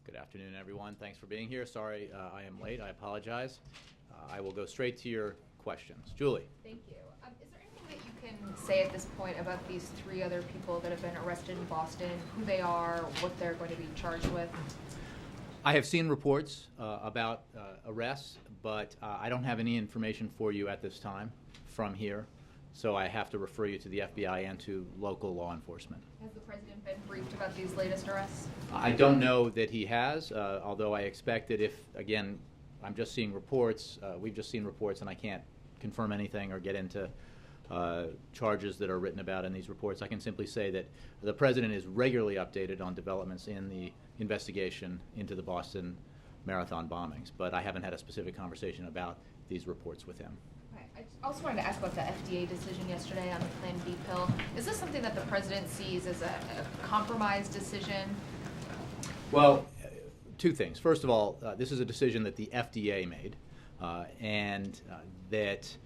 Good afternoon, everyone. Thanks for being here. Sorry I am late. I apologize. I will go straight to your questions. Julie. Thank you. Is there anything that you can say at this point about these 3 other people that have been arrested in Boston, who they are, what they're going to be charged with? I have seen reports about arrests, but I don't have any information for you at this time from here, so I have to refer you to the FBI and to local law enforcement. Has the president been briefed about these latest arrests? I don't know that he has, although I expect that if, again, I'm just seeing reports, we've just seen reports, and I can't confirm anything or get into charges that are written about in these reports. I can simply say that the president is regularly updated on developments in the investigation into the Boston Marathon bombings, but I haven't had a specific conversation about these reports with him. I also wanted to ask about the FDA decision yesterday on the Plan B pill. Is this something that the president sees as a compromise decision? Well, 2 things. First of all, this is a decision that the FDA made, and that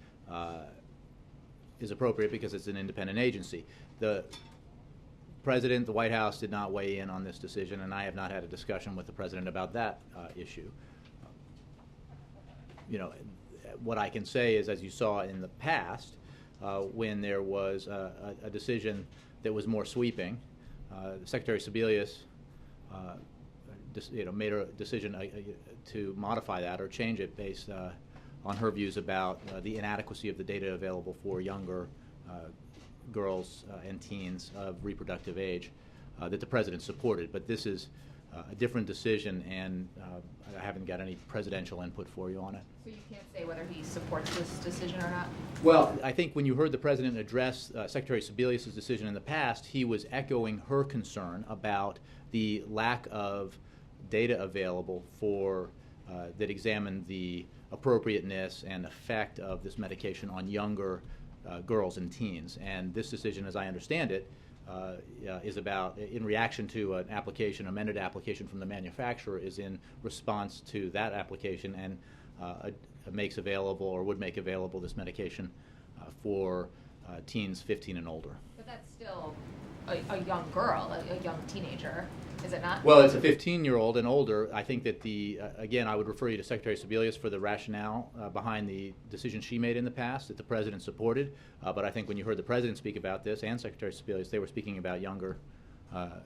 is appropriate because it's an independent agency. The president, the White House, did not weigh in on this decision, and I have not had a discussion with the president about that issue. What I can say is, as you saw in the past, when there was a decision that was more sweeping, Secretary Sebelius made a decision to modify that or change it based on her views about the inadequacy of the data available for younger girls and teens of reproductive age that the president supported. But this is a different decision, and I haven't got any presidential input for you on it. So you can't say whether he supports this decision or not? Well, I think when you heard the president address Secretary Sebelius' decision in the past, he was echoing her concern about the lack of data available for that examined the appropriateness and effect of this medication on younger girls and teens. And this decision, as I understand it, is about, in reaction to an application, amended application from the manufacturer, is in response to that application, and makes available or would make available this medication for teens 15 and older. But that's still a young girl, a young teenager, is it not? Well, it's a 15-year-old and older. I think that again, I would refer you to Secretary Sebelius for the rationale behind the decision she made in the past that the president supported. But I think when you heard the president speak about this and Secretary Sebelius, they were speaking about younger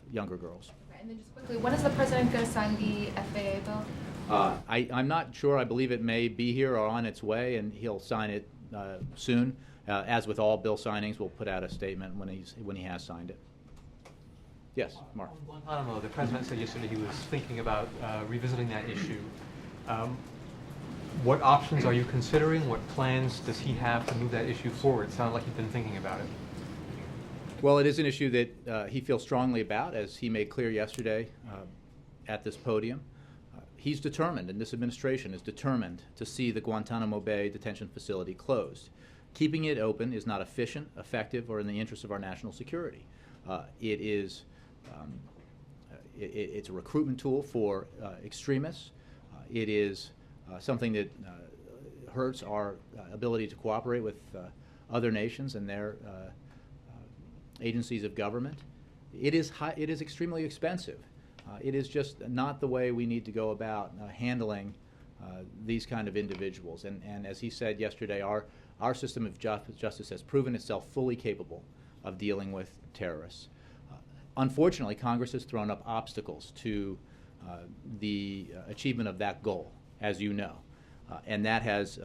girls. Okay, and then just quickly, when is the president going to sign the FAA bill? I'm not sure. I believe it may be here or on its way, and he'll sign it soon. As with all bill signings, we'll put out a statement when he has signed it. Yes, Mark. On Guantanamo, the president said yesterday he was thinking about revisiting that issue. What options are you considering? What plans does he have to move that issue forward? It sounds like he's been thinking about it. Well, it is an issue that he feels strongly about, as he made clear yesterday at this podium. He's determined, and this administration is determined, to see the Guantanamo Bay detention facility closed. Keeping it open is not efficient, effective, or in the interest of our national security. It's a recruitment tool for extremists. It is something that hurts our ability to cooperate with other nations and their agencies of government. It is extremely expensive. It is just not the way we need to go about handling these kind of individuals. And as he said yesterday, our system of justice has proven itself fully capable of dealing with terrorists. Unfortunately, Congress has thrown up obstacles to the achievement of that goal, as you know, and that has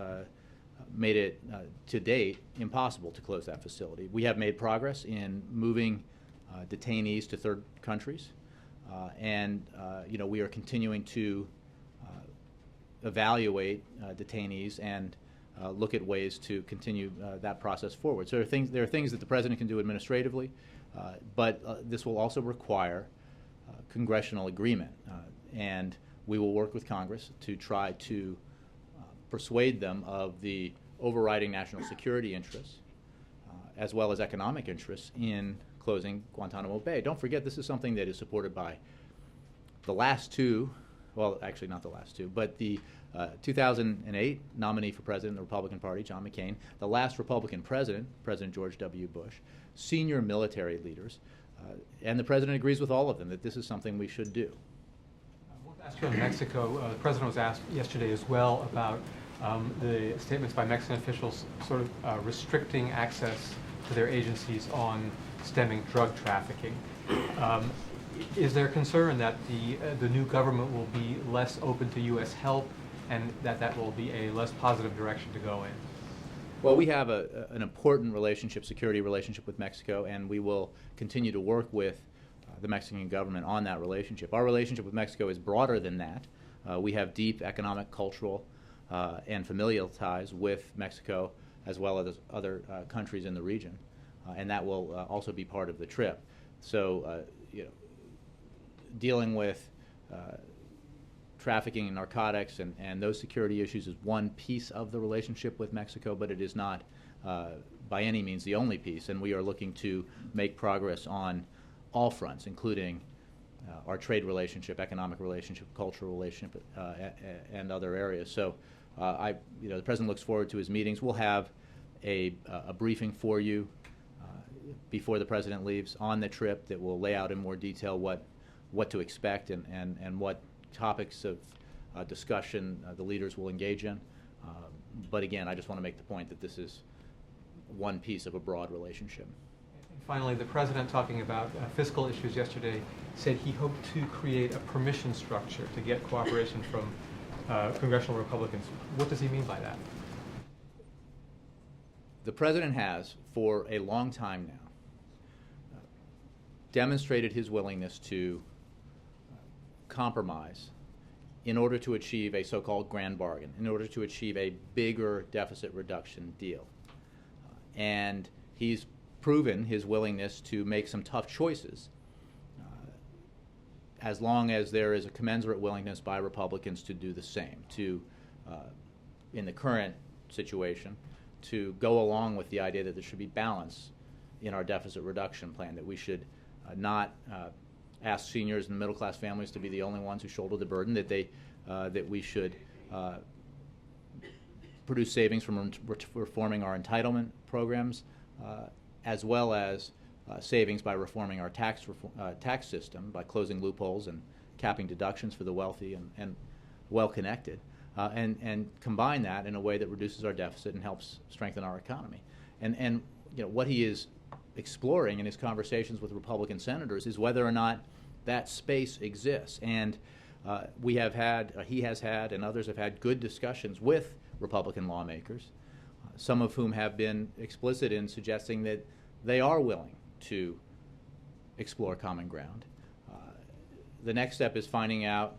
made it, to date, impossible to close that facility. We have made progress in moving detainees to third countries, and we are continuing to evaluate detainees and look at ways to continue that process forward. So there are things that the president can do administratively, but this will also require congressional agreement, and we will work with Congress to try to persuade them of the overriding national security interests as well as economic interests in closing Guantanamo Bay. Don't forget, this is something that is supported by the last two, well, actually not the last two, but the 2008 nominee for president of the Republican Party, John McCain, the last Republican president, President George W. Bush, senior military leaders, and the president agrees with all of them that this is something we should do. One Ask you on Mexico. The president was asked yesterday as well about the statements by Mexican officials sort of restricting access to their agencies on stemming drug trafficking. Is there concern that the new government will be less open to U.S. help and that will be a less positive direction to go in? Well, we have an important relationship, security relationship with Mexico, and we will continue to work with the Mexican government on that relationship. Our relationship with Mexico is broader than that. We have deep economic, cultural, and familial ties with Mexico as well as other countries in the region, and that will also be part of the trip. So, dealing with trafficking in narcotics and those security issues is one piece of the relationship with Mexico, but it is not by any means the only piece, and we are looking to make progress on all fronts, including our trade relationship, economic relationship, cultural relationship, and other areas. So the President looks forward to his meetings. We'll have a briefing for you before the President leaves on the trip that will lay out in more detail what to expect and what topics of discussion the leaders will engage in. But again, I just want to make the point that this is one piece of a broad relationship. Finally, the president, talking about fiscal issues yesterday, said he hoped to create a permission structure to get cooperation from congressional Republicans. What does he mean by that? The president has, for a long time now, demonstrated his willingness to compromise in order to achieve a so-called grand bargain, in order to achieve a bigger deficit reduction deal. And he's proven his willingness to make some tough choices as long as there is a commensurate willingness by Republicans to do the same, to, in the current situation, to go along with the idea that there should be balance in our deficit reduction plan, that we should not ask seniors and middle-class families to be the only ones who shoulder the burden, that we should produce savings from reforming our entitlement programs, as well as savings by reforming our tax system, by closing loopholes and capping deductions for the wealthy and well-connected, and combine that in a way that reduces our deficit and helps strengthen our economy. And what he is exploring in his conversations with Republican senators is whether or not that space exists. And he has had, and others have had good discussions with Republican lawmakers, some of whom have been explicit in suggesting that they are willing to explore common ground. The next step is finding out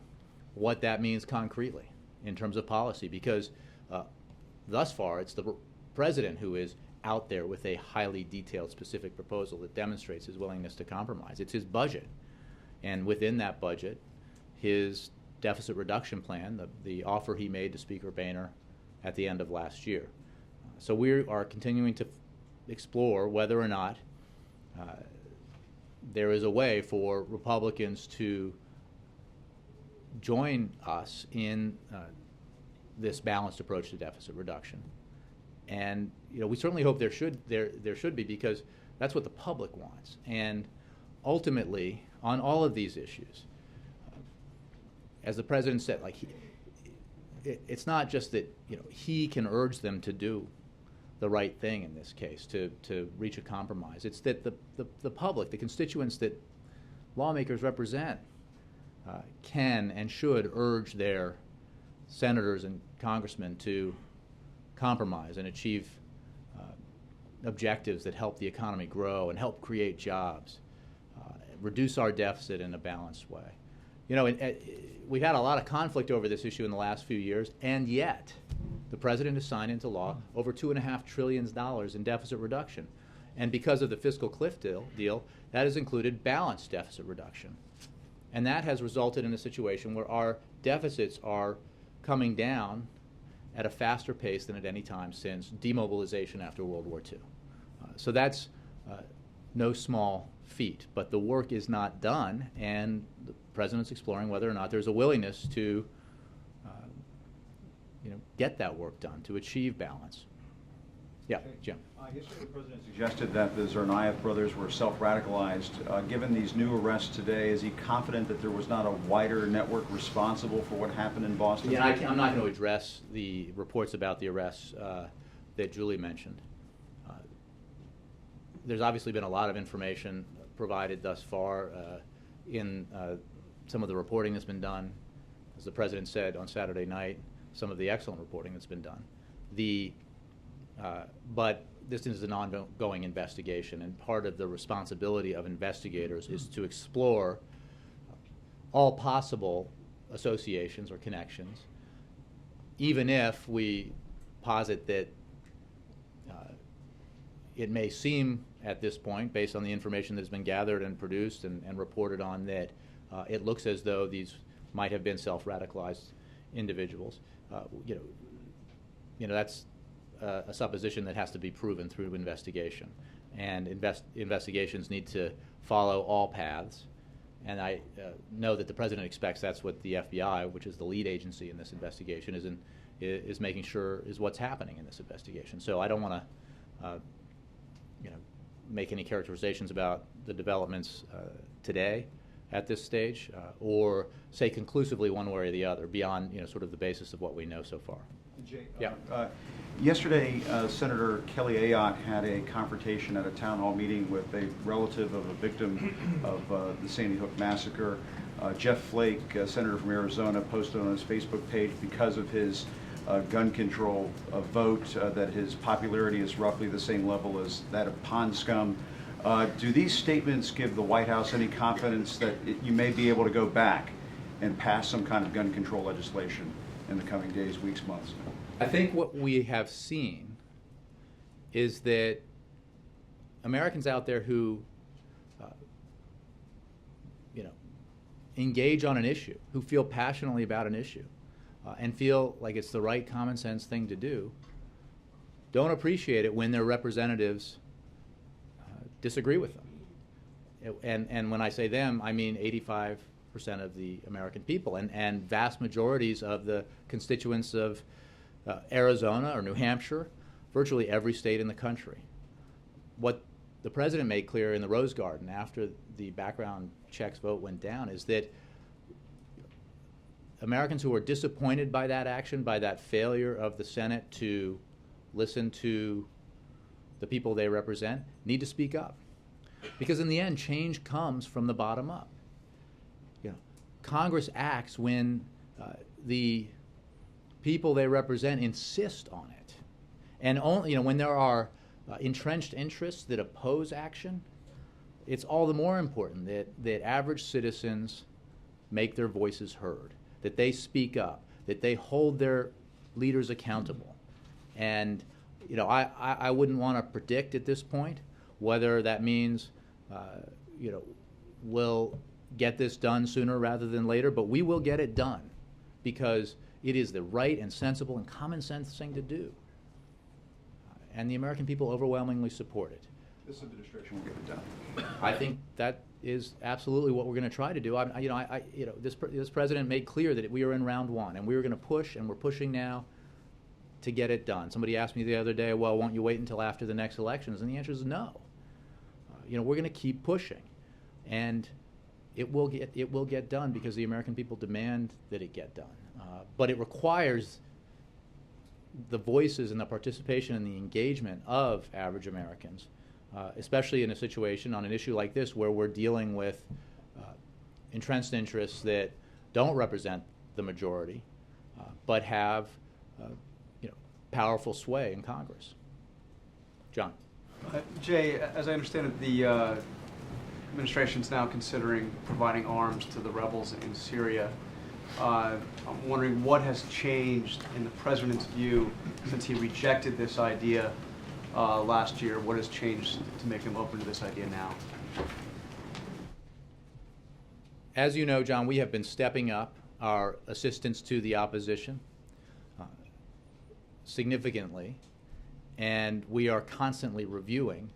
what that means concretely in terms of policy, because thus far it's the president who is out there with a highly detailed, specific proposal that demonstrates his willingness to compromise. It's his budget, and within that budget, his deficit reduction plan, the offer he made to Speaker Boehner at the end of last year. So we are continuing to explore whether or not there is a way for Republicans to join us in this balanced approach to deficit reduction. And we certainly hope there should be, because that's what the public wants. And ultimately, on all of these issues, as the president said, it's not just that he can urge them to do the right thing in this case, to reach a compromise. It's that the public, the constituents that lawmakers represent, can and should urge their senators and congressmen to compromise and achieve objectives that help the economy grow and help create jobs, reduce our deficit in a balanced way. We've had a lot of conflict over this issue in the last few years, and yet the president has signed into law over $2.5 trillion in deficit reduction. And because of the fiscal cliff deal, that has included balanced deficit reduction. And that has resulted in a situation where our deficits are coming down at a faster pace than at any time since demobilization after World War II. So that's no small feat, but the work is not done, and the president's exploring whether or not there's a willingness to get that work done, to achieve balance. Yeah, Jim. Yesterday, the president suggested that the Tsarnaev brothers were self-radicalized. Given these new arrests today, is he confident that there was not a wider network responsible for what happened in Boston? Yeah, I'm not going to address the reports about the arrests that Julie mentioned. There's obviously been a lot of information provided thus far in some of the reporting that's been done. As the president said on Saturday night, some of the excellent reporting that's been done. But this is an ongoing investigation, and part of the responsibility of investigators is to explore all possible associations or connections, even if we posit that it may seem at this point, based on the information that's been gathered and produced and reported on, that it looks as though these might have been self-radicalized individuals. That's a supposition that has to be proven through investigation, and investigations need to follow all paths. And I know that the president expects that's what the FBI, which is the lead agency in this investigation, is making sure is what's happening in this investigation. So I don't want to, make any characterizations about the developments today at this stage, or say conclusively one way or the other beyond, sort of the basis of what we know so far. Jay, yeah. Yesterday, Senator Kelly Ayotte had a confrontation at a town hall meeting with a relative of a victim of the Sandy Hook massacre. Jeff Flake, senator from Arizona, posted on his Facebook page because of his gun control vote that his popularity is roughly the same level as that of Pond Scum. Do these statements give the White House any confidence that you may be able to go back and pass some kind of gun control legislation in the coming days, weeks, months? I think what we have seen is that Americans out there who engage on an issue, who feel passionately about an issue, and feel like it's the right common sense thing to do, don't appreciate it when their representatives disagree with them. And when I say them, I mean 85% of the American people, and vast majorities of the constituents of Arizona or New Hampshire, virtually every state in the country. What the president made clear in the Rose Garden after the background checks vote went down is that Americans who are disappointed by that action, by that failure of the Senate to listen to the people they represent, need to speak up. Because in the end, change comes from the bottom up. Congress acts when the people they represent insist on it. And only, when there are entrenched interests that oppose action, it's all the more important that average citizens make their voices heard, that they speak up, that they hold their leaders accountable. And I wouldn't want to predict at this point whether that means we'll get this done sooner rather than later, but we will get it done because it is the right and sensible and common sense thing to do. And the American people overwhelmingly support it. This administration will get it done. I think that is absolutely what we're going to try to do. This president made clear that we are in round one, and we were going to push, and we're pushing now to get it done. Somebody asked me the other day, well, won't you wait until after the next elections? And the answer is no. We're going to keep pushing, and it will get done because the American people demand that it get done. But it requires the voices and the participation and the engagement of average Americans, especially in a situation on an issue like this where we're dealing with entrenched interests that don't represent the majority, but have powerful sway in Congress. John. Jay, as I understand it, the administration's now considering providing arms to the rebels in Syria. I'm wondering what has changed in the president's view since he rejected this idea last year. What has changed to make him open to this idea now? As you know, John, we have been stepping up our assistance to the opposition significantly, and we are constantly reviewing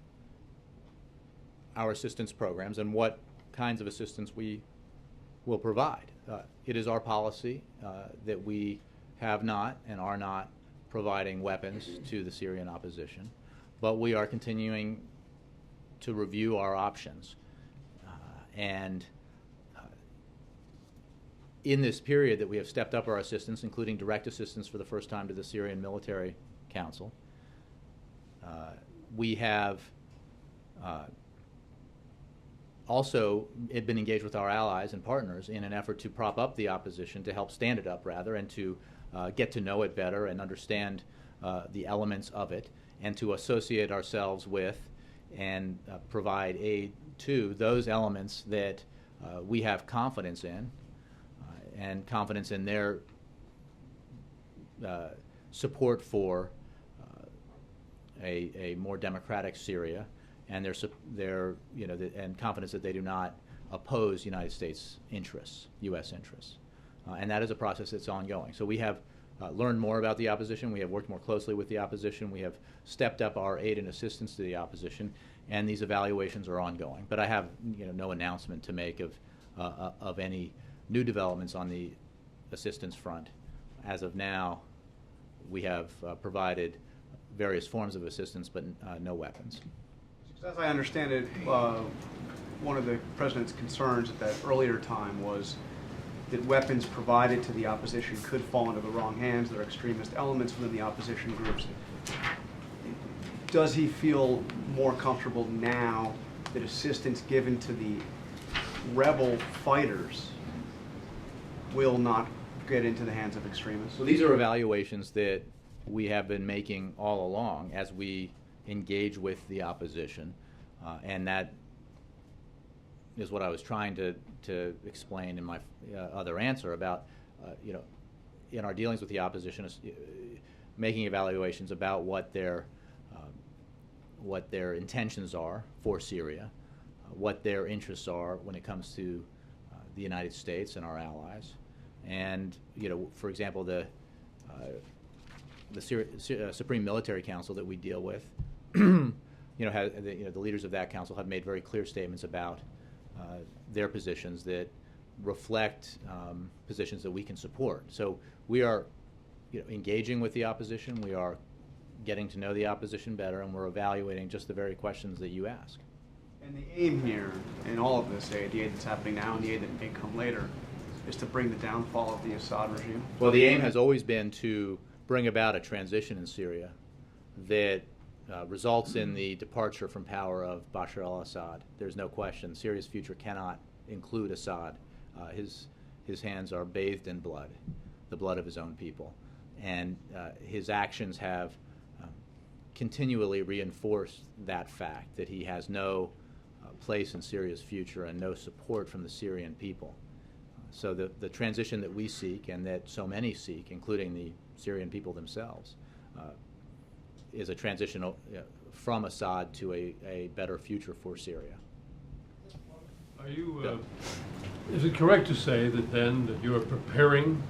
our assistance programs and what kinds of assistance we will provide. It is our policy that we have not and are not providing weapons to the Syrian opposition. but we are continuing to review our options. And in this period that we have stepped up our assistance, including direct assistance for the first time to the Syrian Military Council, we have also been engaged with our allies and partners in an effort to prop up the opposition, to help stand it up rather, and to get to know it better and understand the elements of it, and to associate ourselves with and provide aid to those elements that we have confidence in, and confidence in their support for a more democratic Syria, and and confidence that they do not oppose United States interests, U.S. interests. And that is a process that's ongoing. So we have learned more about the opposition. We have worked more closely with the opposition. We have stepped up our aid and assistance to the opposition, and these evaluations are ongoing. But I have no announcement to make of any new developments on the assistance front. As of now, we have provided various forms of assistance, but no weapons. As I understand it, one of the President's concerns at that earlier time was that weapons provided to the opposition could fall into the wrong hands. There are extremist elements within the opposition groups. Does he feel more comfortable now that assistance given to the rebel fighters will not get into the hands of extremists? So these are evaluations that we have been making all along as we engage with the opposition, and that is what I was trying to explain in my other answer about, in our dealings with the opposition, making evaluations about what their intentions are for Syria, what their interests are when it comes to the United States and our allies, and for example, the Supreme Military Council that we deal with, the leaders of that council have made very clear statements about their positions that reflect positions that we can support. So we are, engaging with the opposition. We are getting to know the opposition better, and we're evaluating just the very questions that you ask. And the aim here in all of this aid, the aid that's happening now and the aid that may come later, is to bring the downfall of the Assad regime? Well, the aim has always been to bring about a transition in Syria that results in the departure from power of Bashar al-Assad. There's no question. Syria's future cannot include Assad. His hands are bathed in blood, the blood of his own people. And his actions have continually reinforced that fact, that he has no place in Syria's future and no support from the Syrian people. So the transition that we seek, and that so many seek, including the Syrian people themselves, is a transition from Assad to a better future for Syria. Are you? Is it correct to say that then that you are preparing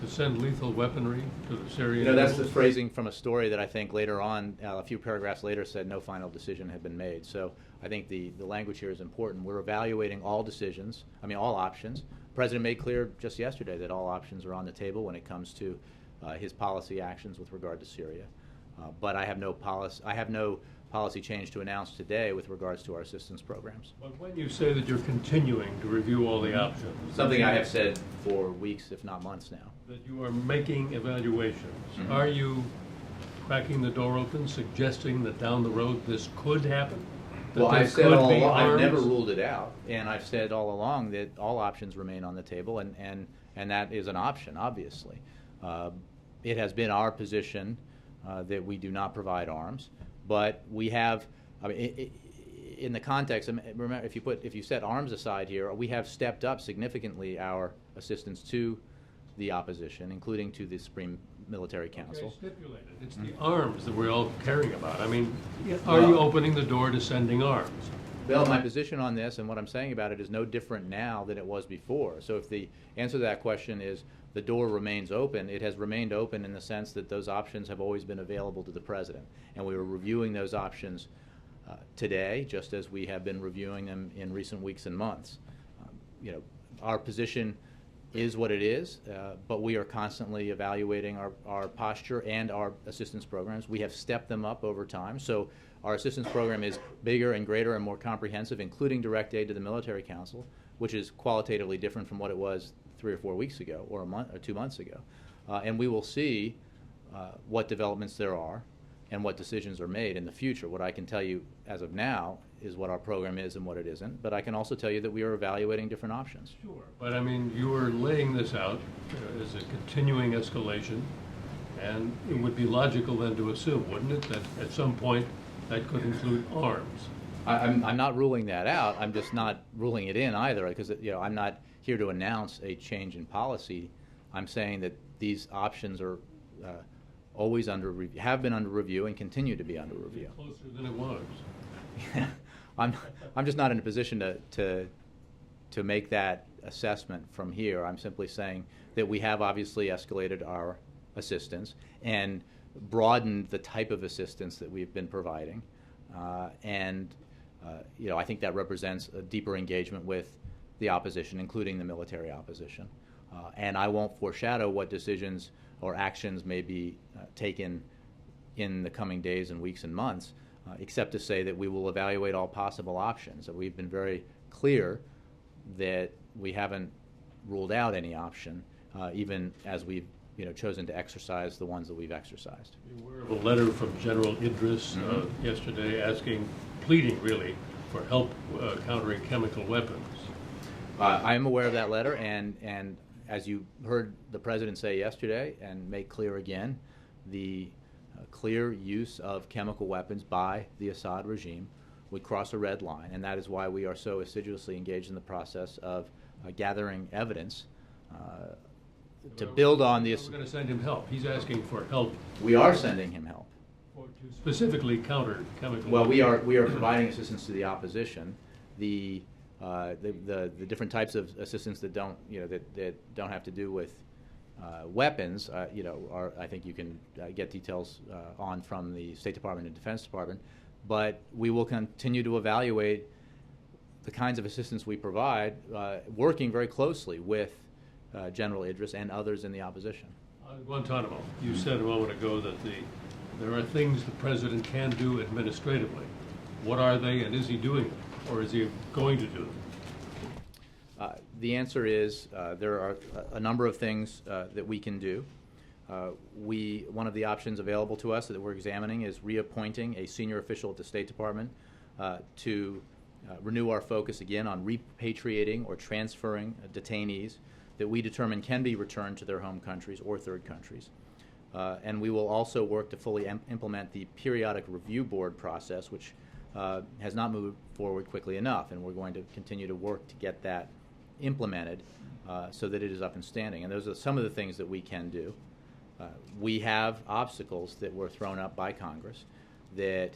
to send lethal weaponry to the Syrian? That's the phrasing from a story that I think later on, a few paragraphs later, said no final decision had been made. So I think the language here is important. We're evaluating all decisions. all options. The President made clear just yesterday that all options are on the table when it comes to his policy actions with regard to Syria. But I have no policy change to announce today with regards to our assistance programs. But when you say that you're continuing to review all the options, Something I have said for weeks, if not months now. that you are making evaluations, Mhm. are you cracking the door open, suggesting that down the road this could happen? That Well, there I've said could all be along, I've never arms? ruled it out, and I've said all along that all options remain on the table, and that is an option, obviously. It has been our position that we do not provide arms, but we have, in the context, remember, if you set arms aside here, we have stepped up significantly our assistance to the opposition, including to the Supreme Military Council. Okay, stipulated. It's the arms that we're all caring about. Are you opening the door to sending arms? Well, my position on this and what I'm saying about it is no different now than it was before. So if the answer to that question is the door remains open, it has remained open in the sense that those options have always been available to the President. And we were reviewing those options today, just as we have been reviewing them in recent weeks and months. Our position is what it is, but we are constantly evaluating our posture and our assistance programs. We have stepped them up over time. So our assistance program is bigger and greater and more comprehensive, including direct aid to the Military Council, which is qualitatively different from what it was 3 or 4 weeks ago or a month or 2 months ago. And we will see what developments there are and what decisions are made in the future. What I can tell you as of now is what our program is and what it isn't, but I can also tell you that we are evaluating different options. Sure, but I mean, you are laying this out as a continuing escalation, and it would be logical then to assume, wouldn't it, that at some point that could include arms? I'm not ruling that out. I'm just not ruling it in either, because I'm not here to announce a change in policy. I'm saying that these options are always under review, have been under review, and continue to be under review. Closer than it was. I'm just not in a position to make that assessment from here. I'm simply saying that we have obviously escalated our assistance and broadened the type of assistance that we've been providing, and I think that represents a deeper engagement with the opposition, including the military opposition. And I won't foreshadow what decisions or actions may be taken in the coming days and weeks and months, except to say that we will evaluate all possible options. That we've been very clear that we haven't ruled out any option, even as we've chosen to exercise the ones that we've exercised. You were aware of a letter from General Idris yesterday pleading really for help countering chemical weapons. I am aware of that letter, and as you heard the President say yesterday and make clear again, the clear use of chemical weapons by the Assad regime would cross a red line, and that is why we are so assiduously engaged in the process of gathering evidence to build on the... We're going to send him help. He's asking for help. We are sending him help. To specifically counter chemical Well, weapons. we are providing assistance to the opposition. The different types of assistance that don't that don't have to do with weapons, I think you can get details on from the State Department and Defense Department. But we will continue to evaluate the kinds of assistance we provide, working very closely with General Idris and others in the opposition. On Guantanamo, you said a moment ago that there are things the President can do administratively. What are they, and is he doing them? Or is he going to do them? The answer is there are a number of things that we can do. One of the options available to us that we're examining is reappointing a senior official at the State Department to renew our focus again on repatriating or transferring detainees that we determine can be returned to their home countries or third countries. And we will also work to fully implement the periodic review board process, which has not moved forward quickly enough, and we're going to continue to work to get that implemented so that it is up and standing. And those are some of the things that we can do. We have obstacles that were thrown up by Congress that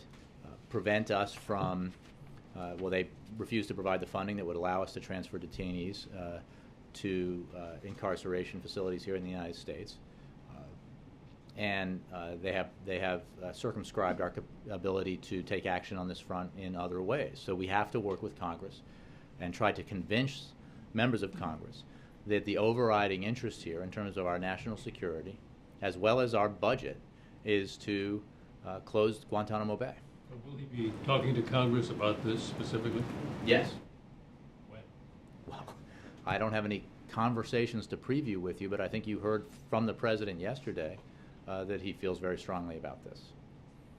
prevent us from, they refuse to provide the funding that would allow us to transfer detainees to incarceration facilities here in the United States. And they have circumscribed our ability to take action on this front in other ways. So we have to work with Congress and try to convince members of Congress that the overriding interest here in terms of our national security, as well as our budget, is to close Guantanamo Bay. Will he be talking to Congress about this specifically? Yes. When? Well, I don't have any conversations to preview with you, but I think you heard from the President yesterday that he feels very strongly about this.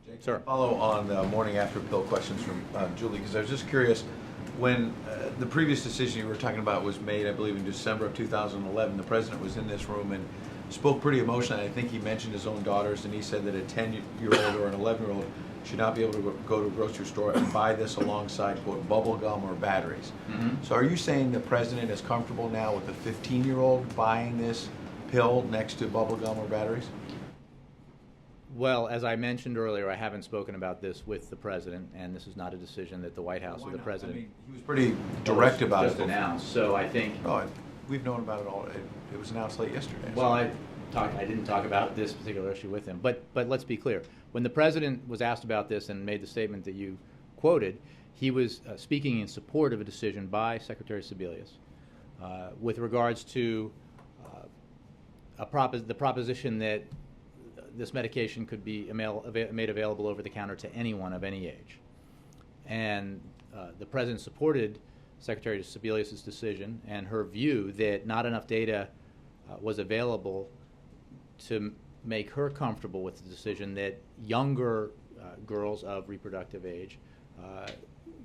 Jake, Sir. Follow on morning after pill questions from Julie, because I was just curious, when the previous decision you were talking about was made, I believe in December of 2011, the President was in this room and spoke pretty emotionally. I think he mentioned his own daughters, and he said that a 10-year-old or an 11-year-old should not be able to go to a grocery store and buy this alongside, quote, bubble gum or batteries. Mm-hmm. So are you saying the President is comfortable now with a 15-year-old buying this pill next to bubble gum or batteries? Well, as I mentioned earlier, I haven't spoken about this with the President, and this is not a decision that the White House or the President... I mean, he was pretty direct about it. Just announced, so I think... Oh, we've known about it all. It was announced late yesterday. Well, I didn't talk about this particular issue with him, but let's be clear. When the President was asked about this and made the statement that you quoted, he was speaking in support of a decision by Secretary Sebelius with regards to the proposition that this medication could be made available over the counter to anyone of any age. And the President supported Secretary Sebelius' decision and her view that not enough data was available to make her comfortable with the decision that younger girls of reproductive age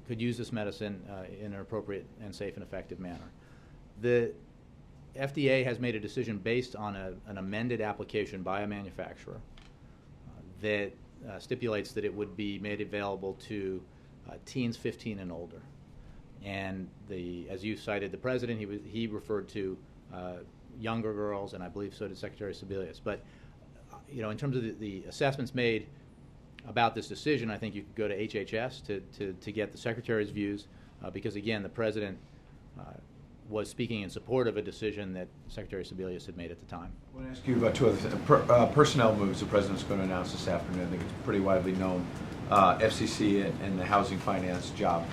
could use this medicine in an appropriate and safe and effective manner. The FDA has made a decision based on an amended application by a manufacturer that stipulates that it would be made available to teens 15 and older. And as you cited, the President, he referred to younger girls, and I believe so did Secretary Sebelius. But in terms of the assessments made about this decision, I think you could go to HHS to get the Secretary's views, because again, the President was speaking in support of a decision that Secretary Sebelius had made at the time. I want to ask you about two other things. Personnel moves the President's going to announce this afternoon. I think it's pretty widely known. FCC and the housing finance job.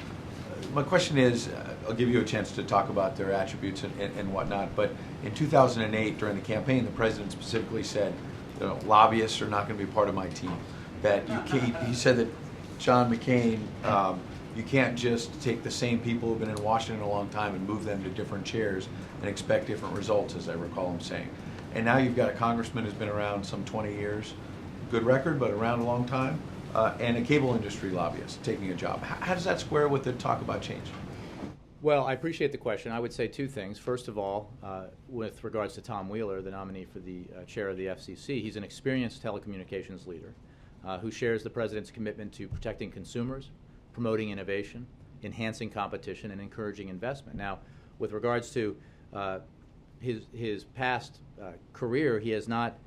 My question is, I'll give you a chance to talk about their attributes and whatnot, but in 2008, during the campaign, the President specifically said, lobbyists are not going to be part of my team. That he said that John McCain, you can't just take the same people who've been in Washington a long time and move them to different chairs and expect different results, as I recall him saying. And now you've got a congressman who's been around some 20 years, good record, but around a long time, and a cable industry lobbyist taking a job. How does that square with the talk about change? Well, I appreciate the question. I would say two things. First of all, with regards to Tom Wheeler, the nominee for the chair of the FCC, he's an experienced telecommunications leader who shares the President's commitment to protecting consumers, promoting innovation, enhancing competition, and encouraging investment. Now, with regards to his past career, he has not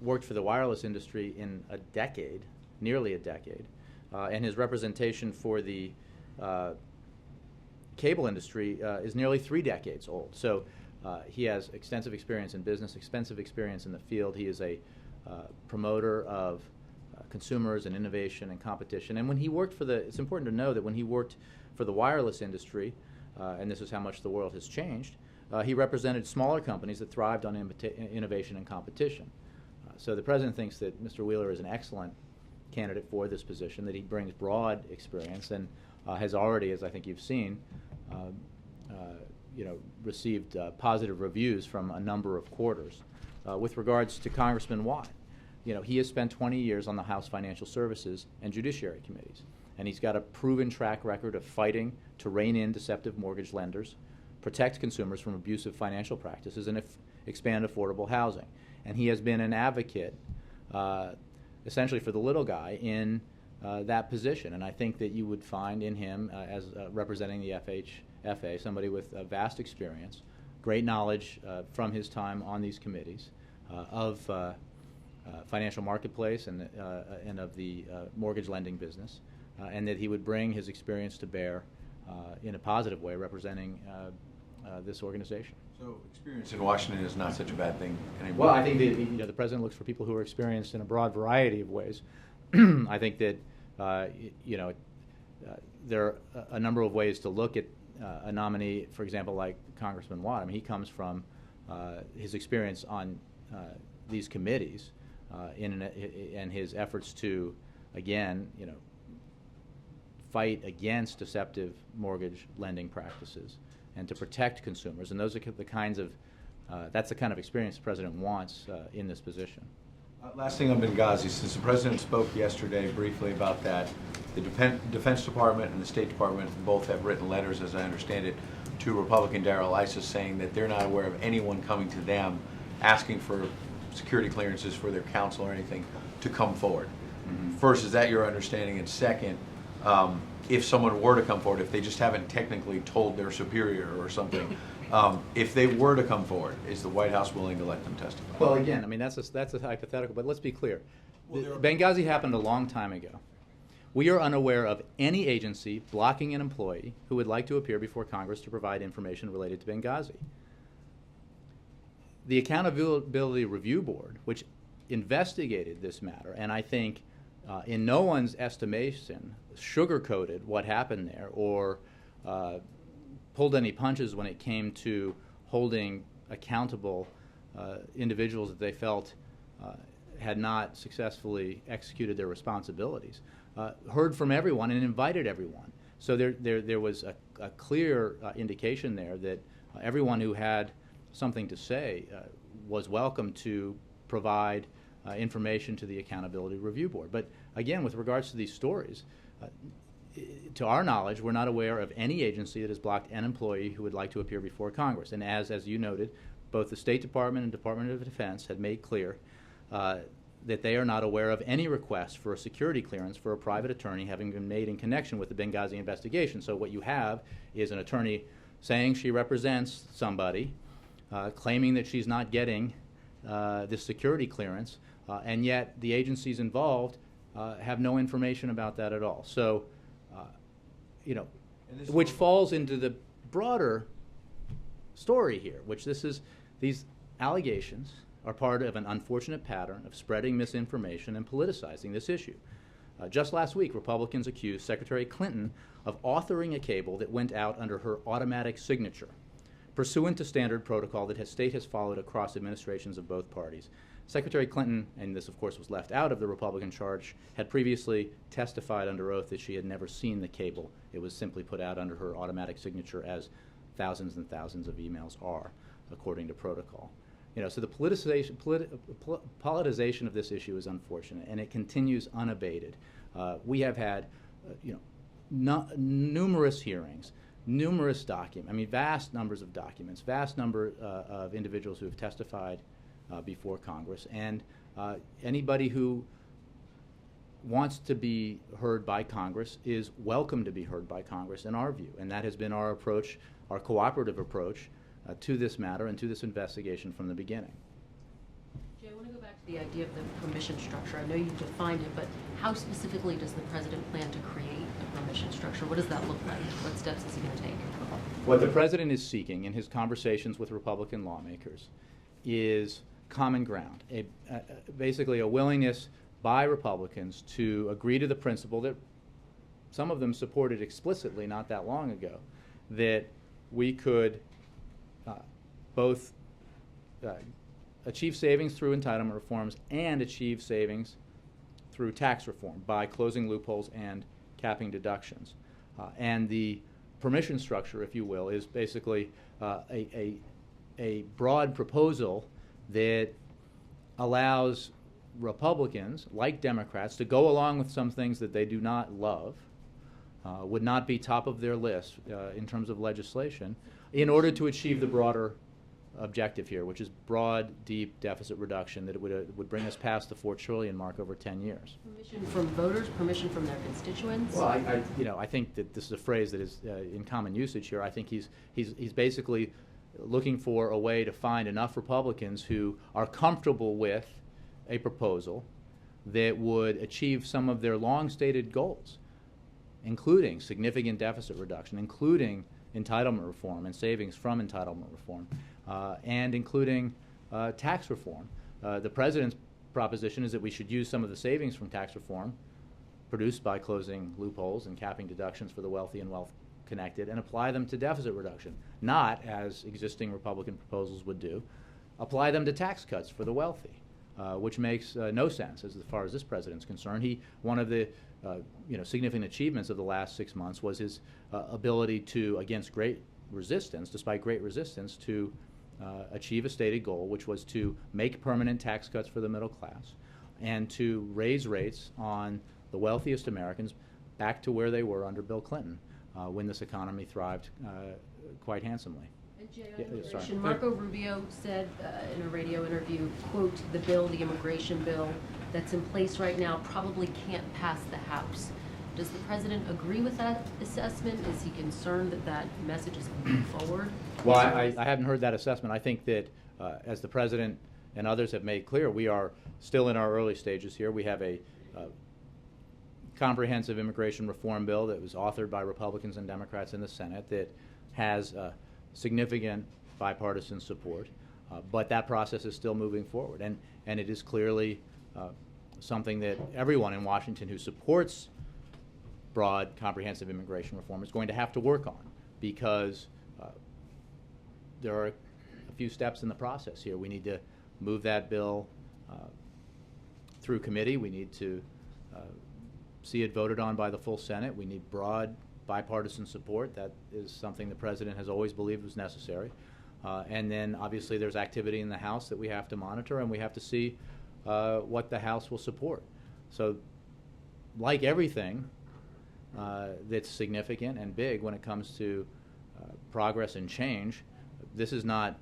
worked for the wireless industry in a decade, nearly a decade, and his representation for the cable industry is nearly 3 decades old. So he has extensive experience in business, extensive experience in the field. He is a promoter of consumers and innovation and competition. And when he worked for it's important to know that when he worked for the wireless industry, and this is how much the world has changed, he represented smaller companies that thrived on innovation and competition. So the President thinks that Mr. Wheeler is an excellent candidate for this position, that he brings broad experience and has already, as I think you've seen, received positive reviews from a number of quarters. With regards to Congressman Watt, he has spent 20 years on the House Financial Services and Judiciary Committees, and he's got a proven track record of fighting to rein in deceptive mortgage lenders, protect consumers from abusive financial practices, and expand affordable housing. And he has been an advocate, essentially for the little guy in that position. And I think that you would find in him, as representing the FHFA, somebody with vast experience, great knowledge from his time on these committees of financial marketplace and of the mortgage lending business, and that he would bring his experience to bear in a positive way, representing this organization. So experience in Washington is not such a bad thing anymore. Well, I think that the President looks for people who are experienced in a broad variety of ways. I think that there are a number of ways to look at a nominee, for example, like Congressman Watt. I mean, he comes from his experience on these committees and his efforts to, again, fight against deceptive mortgage lending practices and to protect consumers. And those are the kinds of that's the kind of experience the President wants in this position. Last thing on Benghazi, since the President spoke yesterday briefly about that, the Defense Department and the State Department both have written letters, as I understand it, to Republican Darrell Issa saying that they're not aware of anyone coming to them asking for security clearances for their counsel or anything to come forward. Mm-hmm. First, is that your understanding? And second, if someone were to come forward, if they just haven't technically told their superior or something, if they were to come forward, is the White House willing to let them testify? Well, again, I mean, that's a hypothetical, but let's be clear. Benghazi happened a long time ago. We are unaware of any agency blocking an employee who would like to appear before Congress to provide information related to Benghazi. The Accountability Review Board, which investigated this matter, and I think in no one's estimation sugarcoated what happened there or pulled any punches when it came to holding accountable individuals that they felt had not successfully executed their responsibilities, heard from everyone and invited everyone. So there was a clear indication there that everyone who had something to say was welcome to provide information to the Accountability Review Board. But again, with regards to these stories, to our knowledge, we're not aware of any agency that has blocked an employee who would like to appear before Congress. And as you noted, both the State Department and Department of Defense had made clear that they are not aware of any request for a security clearance for a private attorney having been made in connection with the Benghazi investigation. So what you have is an attorney saying she represents somebody, claiming that she's not getting this security clearance, and yet the agencies involved have no information about that at all. So, which falls into the broader story here, which these allegations are part of an unfortunate pattern of spreading misinformation and politicizing this issue. Just last week, Republicans accused Secretary Clinton of authoring a cable that went out under her automatic signature, pursuant to standard protocol that the state has followed across administrations of both parties. Secretary Clinton, and this of course was left out of the Republican charge, had previously testified under oath that she had never seen the cable. It was simply put out under her automatic signature, as thousands and thousands of emails are, according to protocol. So the politicization of this issue is unfortunate, and it continues unabated. We have had, numerous hearings, numerous documents, vast numbers of documents, vast number of individuals who have testified before Congress, and anybody who wants to be heard by Congress is welcome to be heard by Congress, in our view, and that has been our approach, our cooperative approach to this matter and to this investigation from the beginning. Jay, I want to go back to the idea of the permission structure. I know you've defined it, but how specifically does the President plan to create a permission structure? What does that look like? What steps is he going to take? What the President is seeking in his conversations with Republican lawmakers is common ground, basically a willingness by Republicans to agree to the principle that some of them supported explicitly not that long ago, that we could both achieve savings through entitlement reforms and achieve savings through tax reform by closing loopholes and capping deductions. And the permission structure, if you will, is basically a broad proposal that allows Republicans, like Democrats, to go along with some things that they do not love, would not be top of their list in terms of legislation, in order to achieve the broader objective here, which is broad, deep deficit reduction that would bring us past the $4 trillion mark over 10 years. Permission from voters, permission from their constituents? Well, I think that this is a phrase that is in common usage here. I think he's basically looking for a way to find enough Republicans who are comfortable with a proposal that would achieve some of their long-stated goals, including significant deficit reduction, including entitlement reform and savings from entitlement reform, and including tax reform. The President's proposition is that we should use some of the savings from tax reform produced by closing loopholes and capping deductions for the wealthy and wealth-connected and apply them to deficit reduction, not, as existing Republican proposals would do, apply them to tax cuts for the wealthy, which makes no sense as far as this President's concerned. One of the significant achievements of the last 6 months was his ability to, against great resistance, despite great resistance, to achieve a stated goal, which was to make permanent tax cuts for the middle class and to raise rates on the wealthiest Americans back to where they were under Bill Clinton when this economy thrived quite handsomely. And Jay, on immigration, Marco Rubio said in a radio interview, quote, the immigration bill that's in place right now probably can't pass the House. Does the President agree with that assessment? Is he concerned that that message is moving forward? Well, I haven't heard that assessment. I think that as the President and others have made clear, we are still in our early stages here. We have a comprehensive immigration reform bill that was authored by Republicans and Democrats in the Senate that has significant bipartisan support, but that process is still moving forward. And it is clearly something that everyone in Washington who supports broad, comprehensive immigration reform is going to have to work on, because there are a few steps in the process here. We need to move that bill through committee. We need to see it voted on by the full Senate. We need broad bipartisan support. That is something the President has always believed was necessary. And then obviously there's activity in the House that we have to monitor, and we have to see what the House will support. So like everything that's significant and big when it comes to progress and change, this is not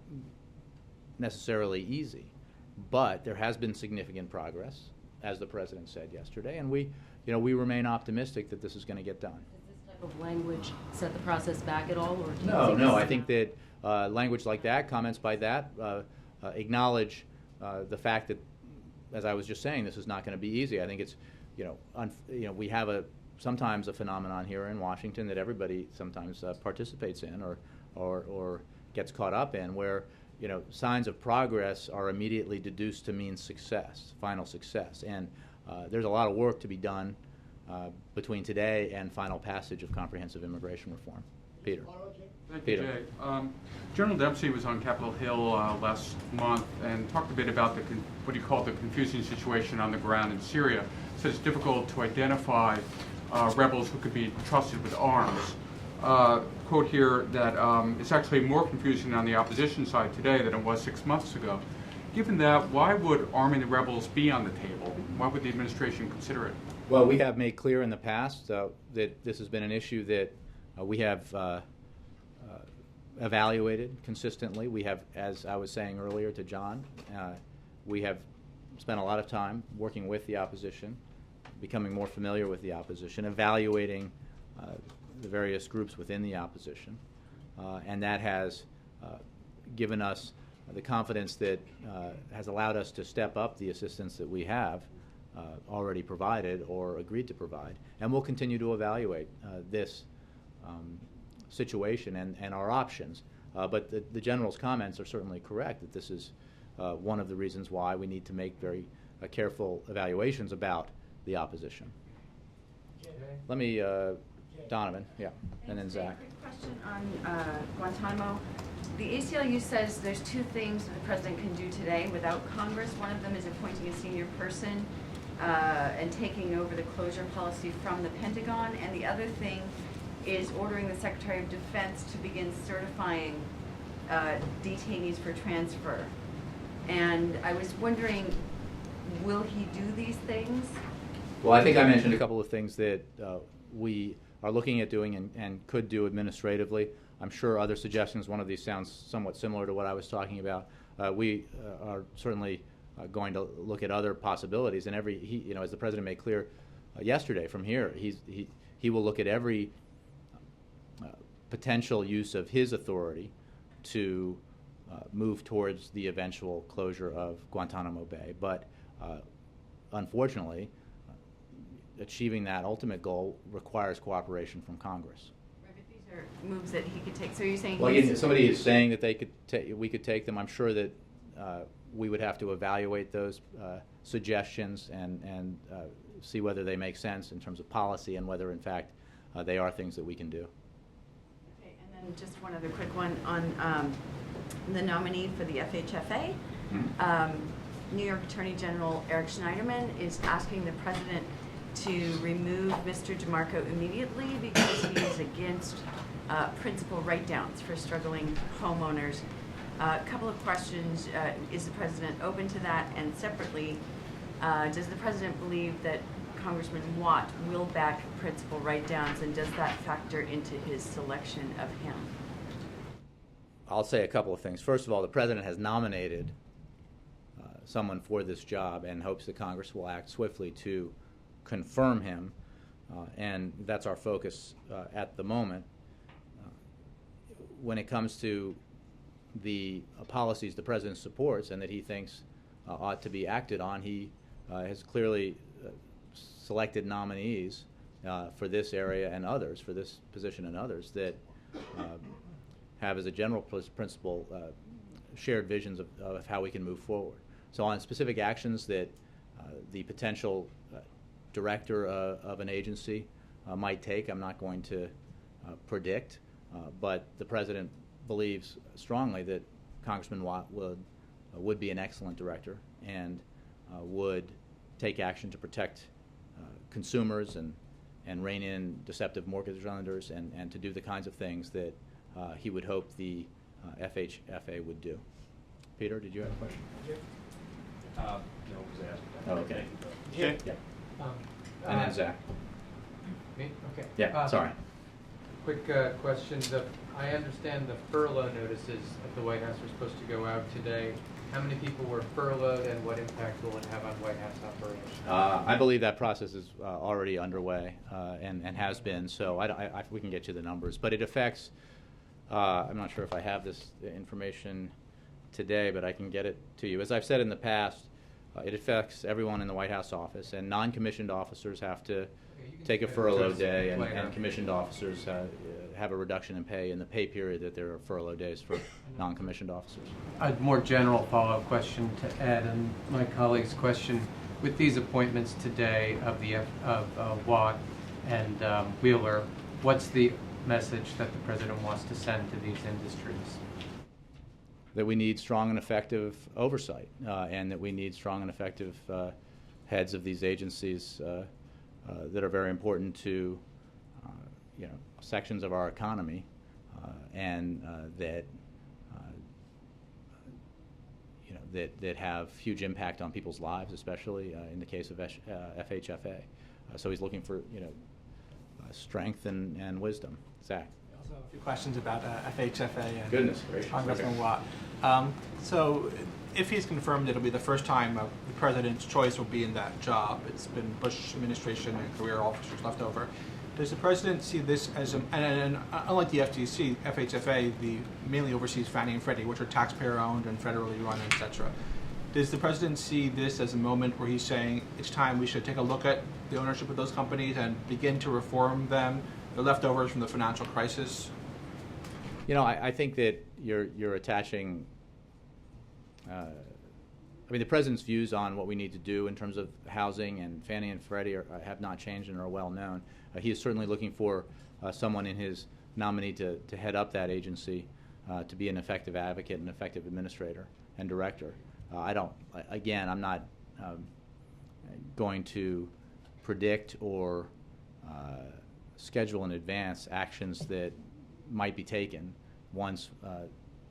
necessarily easy. But there has been significant progress, as the President said yesterday, and we remain optimistic that this is going to get done. Does this type of language set the process back at all, or do you No, think no. this I is think that language like that, comments by that, acknowledge the fact that, as I was just saying, this is not going to be easy. I think it's, we have sometimes a phenomenon here in Washington that everybody sometimes participates in or gets caught up in, where signs of progress are immediately deduced to mean success, final success, and there's a lot of work to be done between today and final passage of comprehensive immigration reform. Peter. Thank you, Jay. General Dempsey was on Capitol Hill last month and talked a bit about what he called the confusing situation on the ground in Syria. Said it's difficult to identify rebels who could be trusted with arms. Quote here that it's actually more confusing on the opposition side today than it was 6 months ago. Given that, why would arming the rebels be on the table? Why would the administration consider it? Well, we have made clear in the past that this has been an issue that we have evaluated consistently. We have, as I was saying earlier to John, we have spent a lot of time working with the opposition, becoming more familiar with the opposition, evaluating the various groups within the opposition, and that has given us the confidence that has allowed us to step up the assistance that we have already provided or agreed to provide, and we'll continue to evaluate this situation and our options. But the General's comments are certainly correct that this is one of the reasons why we need to make very careful evaluations about the opposition. Let me, Donovan, yeah, and then Zach. Quick question on Guantanamo. The ACLU says there's two things that the President can do today without Congress. One of them is appointing a senior person and taking over the closure policy from the Pentagon, and the other thing is ordering the Secretary of Defense to begin certifying detainees for transfer. And I was wondering, will he do these things? Well, I think I mentioned a couple of things that we are looking at doing and could do administratively. I'm sure other suggestions, one of these sounds somewhat similar to what I was talking about. We are certainly going to look at other possibilities, and as the President made clear yesterday from here, he will look at every potential use of his authority to move towards the eventual closure of Guantanamo Bay. But unfortunately, achieving that ultimate goal requires cooperation from Congress. Right, but these are moves that he could take. So you're saying? Well, again, somebody is saying that we could take them. I'm sure that we would have to evaluate those suggestions and see whether they make sense in terms of policy and whether, in fact, they are things that we can do. Okay, and then just one other quick one on the nominee for the FHFA. Mm-hmm. New York Attorney General Eric Schneiderman is asking the President to remove Mr. DeMarco immediately because he is against principal write-downs for struggling homeowners. A couple of questions. Is the President open to that? And separately, does the President believe that Congressman Watt will back principal write-downs, and does that factor into his selection of him? I'll say a couple of things. First of all, the President has nominated someone for this job and hopes that Congress will act swiftly to confirm him, and that's our focus at the moment. When it comes to the policies the President supports and that he thinks ought to be acted on, he has clearly selected nominees for this area and others, for this position and others, that have as a general principle shared visions of how we can move forward. So on specific actions that the potential director of an agency might take, I'm not going to predict, but the President believes strongly that Congressman Watt would be an excellent director and would take action to protect consumers and rein in deceptive mortgage lenders and to do the kinds of things that he would hope the FHFA would do. Peter, did you have a question? No, it was asked. Oh, okay. Okay. Yeah. And then Zach. Me? Okay. Yeah, sorry. Quick question. I understand the furlough notices at the White House are supposed to go out today. How many people were furloughed and what impact will it have on White House operations? I believe that process is already underway and has been, so we can get you the numbers. But it affects, I'm not sure if I have this information today, but I can get it to you. As I've said in the past, it affects everyone in the White House office, and non-commissioned officers have to take a furlough day, and commissioned officers have a reduction in pay in the pay period that there are furlough days for non-commissioned officers. A more general follow-up question to Ed and my colleague's question. With these appointments today of Watt and Wheeler, what's the message that the President wants to send to these industries? That we need strong and effective oversight, and that we need strong and effective heads of these agencies that are very important to sections of our economy, and that have huge impact on people's lives, especially in the case of FHFA. So he's looking for strength and wisdom. Zach. I also have a few questions about FHFA and Goodness gracious. Congressman Okay. Watt. So if he's confirmed, it'll be the first time the president's choice will be in that job. It's been Bush administration and career officers left over. Does the president see this as, and unlike the FTC, FHFA mainly oversees Fannie and Freddie, which are taxpayer-owned and federally run, etc. Does the president see this as a moment where he's saying it's time we should take a look at the ownership of those companies and begin to reform them, the leftovers from the financial crisis? I think that you're attaching. The president's views on what we need to do in terms of housing and Fannie and Freddie have not changed and are well known. He is certainly looking for someone in his nominee to head up that agency, to be an effective advocate and effective administrator and director. I'm not going to predict or schedule in advance actions that might be taken once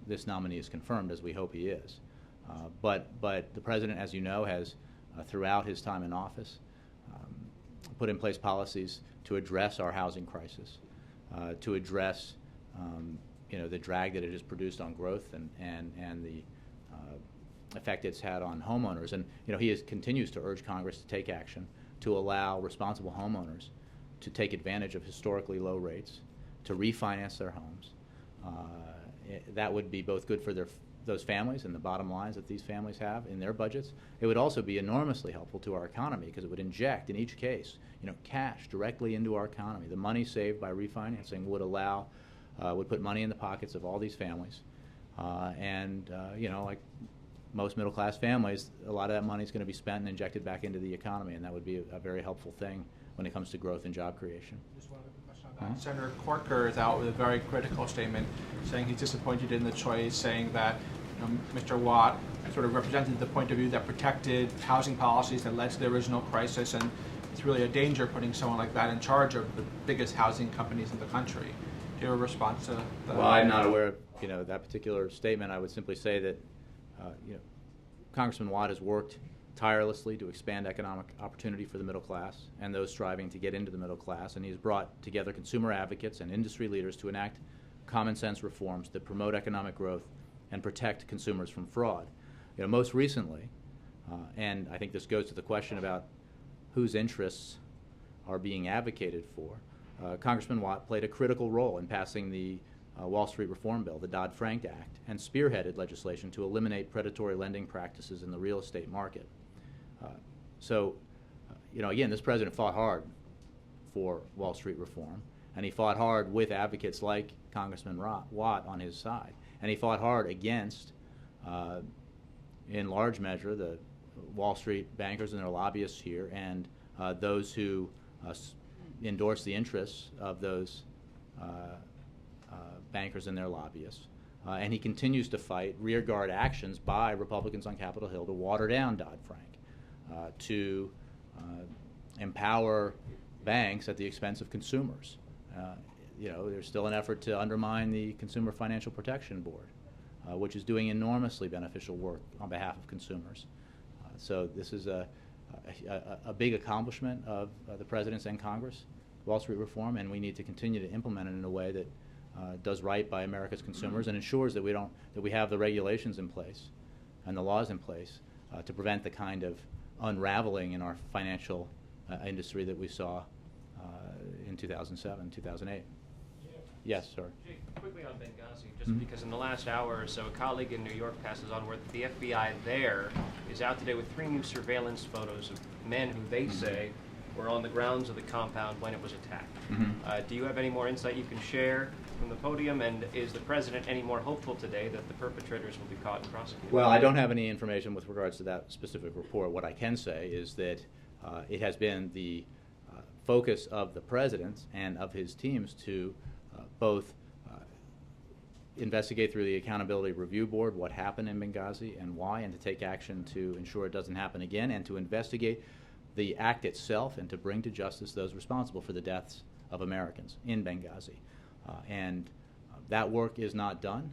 this nominee is confirmed, as we hope he is. But the president, as you know, has throughout his time in office put in place policies to address our housing crisis, to address the drag that it has produced on growth and the effect it's had on homeowners. And he continues to urge Congress to take action to allow responsible homeowners to take advantage of historically low rates, to refinance their homes. That would be both good for those families and the bottom lines that these families have in their budgets. It would also be enormously helpful to our economy because it would inject, in each case, cash directly into our economy. The money saved by refinancing would put money in the pockets of all these families. Like most middle-class families, a lot of that money is going to be spent and injected back into the economy, and that would be a very helpful thing when it comes to growth and job creation. Just one other question on that. Senator Corker is out with a very critical statement saying he's disappointed in the choice, saying that Mr. Watt sort of represented the point of view that protected housing policies that led to the original crisis, and it's really a danger putting someone like that in charge of the biggest housing companies in the country. Do you have a response to that? Well, I'm not aware of that particular statement. I would simply say that Congressman Watt has worked tirelessly to expand economic opportunity for the middle class and those striving to get into the middle class, and he's brought together consumer advocates and industry leaders to enact common sense reforms that promote economic growth and protect consumers from fraud. Most recently, and I think this goes to the question about whose interests are being advocated for, Congressman Watt played a critical role in passing the Wall Street Reform Bill, the Dodd-Frank Act, and spearheaded legislation to eliminate predatory lending practices in the real estate market. Again, this president fought hard for Wall Street reform, and he fought hard with advocates like Congressman Watt on his side. And he fought hard against, in large measure, the Wall Street bankers and their lobbyists here and those who endorse the interests of those bankers and their lobbyists. and he continues to fight rearguard actions by Republicans on Capitol Hill to water down Dodd-Frank, to empower banks at the expense of consumers. There's still an effort to undermine the Consumer Financial Protection Board, which is doing enormously beneficial work on behalf of consumers. So this is a big accomplishment of the President's and Congress, Wall Street reform, and we need to continue to implement it in a way that does right by America's consumers and ensures that we have the regulations in place and the laws in place to prevent the kind of unraveling in our financial industry that we saw in 2007, 2008. Yes, sir. Jake, quickly on Benghazi, just because in the last hour or so, a colleague in New York passes on word that the FBI there is out today with 3 new surveillance photos of men who they say were on the grounds of the compound when it was attacked. Do you have any more insight you can share from the podium, and is the President any more hopeful today that the perpetrators will be caught and prosecuted? Well, I don't have any information with regards to that specific report. What I can say is that it has been the focus of the President and of his teams to both investigate through the Accountability Review Board what happened in Benghazi and why, and to take action to ensure it doesn't happen again, and to investigate the act itself and to bring to justice those responsible for the deaths of Americans in Benghazi. That work is not done,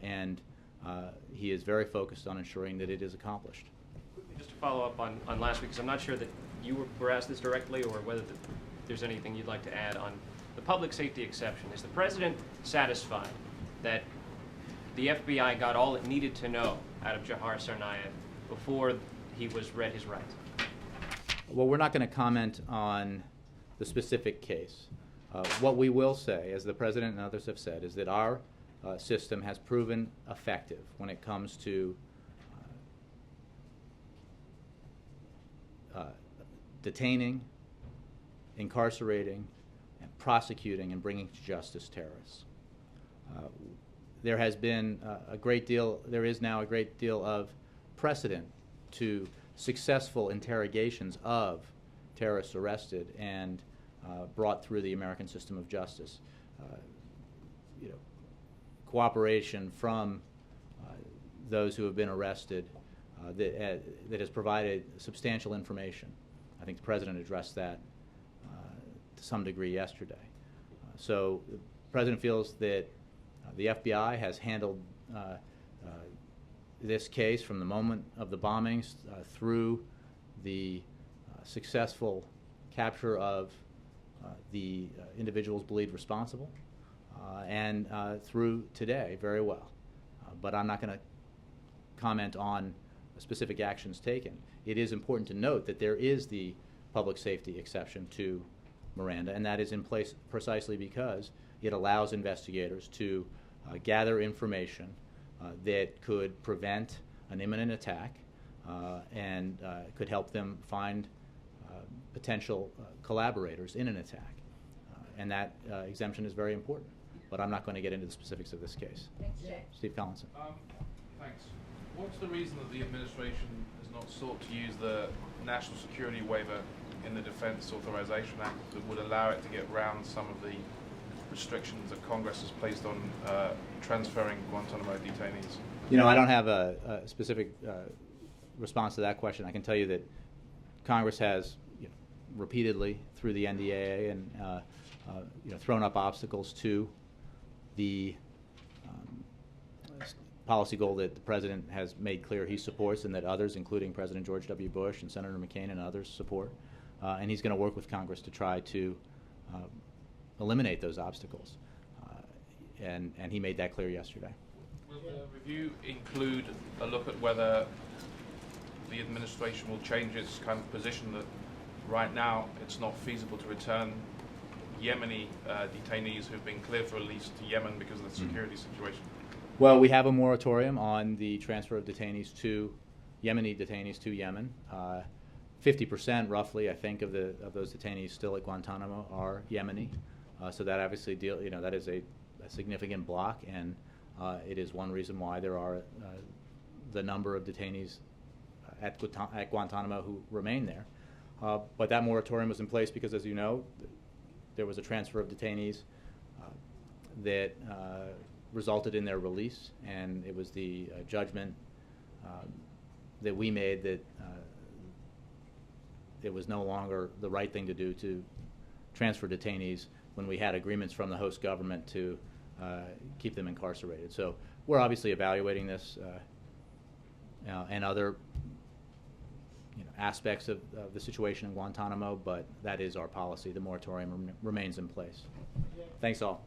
and he is very focused on ensuring that it is accomplished. Just to follow up on last week, because I'm not sure that you were asked this directly or whether there's anything you'd like to add on the public safety exception. Is the President satisfied that the FBI got all it needed to know out of Jahar Tsarnaev before he was read his rights? Well, we're not going to comment on the specific case. What we will say, as the President and others have said, is that our system has proven effective when it comes to detaining, incarcerating, and prosecuting and bringing to justice terrorists. There has been there is now a great deal of precedent to successful interrogations of terrorists arrested and brought through the American system of justice. Cooperation from those who have been arrested that has provided substantial information. I think the President addressed that to some degree yesterday. So the President feels that the FBI has handled this case from the moment of the bombings through the successful capture of the individuals believed responsible and through today very well. But I'm not going to comment on specific actions taken. It is important to note that there is the public safety exception to Miranda, and that is in place precisely because it allows investigators to gather information that could prevent an imminent attack and could help them find potential collaborators in an attack. And that exemption is very important. But I'm not going to get into the specifics of this case. Thanks, Jay. Steve Collinson. Thanks. What's the reason that the administration has not sought to use the national security waiver in the Defense Authorization Act that would allow it to get around some of the restrictions that Congress has placed on transferring Guantanamo detainees? I don't have a specific response to that question. I can tell you that Congress has repeatedly through the NDAA and thrown up obstacles to the policy goal that the President has made clear he supports and that others, including President George W. Bush and Senator McCain and others, support. And he's going to work with Congress to try to eliminate those obstacles. And he made that clear yesterday. Will the review include a look at whether the administration will change its kind of position that right now it's not feasible to return Yemeni detainees who've been cleared for release to Yemen because of the security situation? Well, we have a moratorium on the transfer of Yemeni detainees to Yemen. 50% roughly, I think, of those detainees still at Guantanamo are Yemeni. So that obviously that is a significant block, and it is one reason why there are the number of detainees at Guantanamo who remain there. But that moratorium was in place because, as you know, there was a transfer of detainees that resulted in their release, and it was the judgment that we made that it was no longer the right thing to do to transfer detainees when we had agreements from the host government to keep them incarcerated. So we're obviously evaluating this and other aspects of the situation in Guantanamo, but that is our policy. The moratorium remains in place. Thanks all.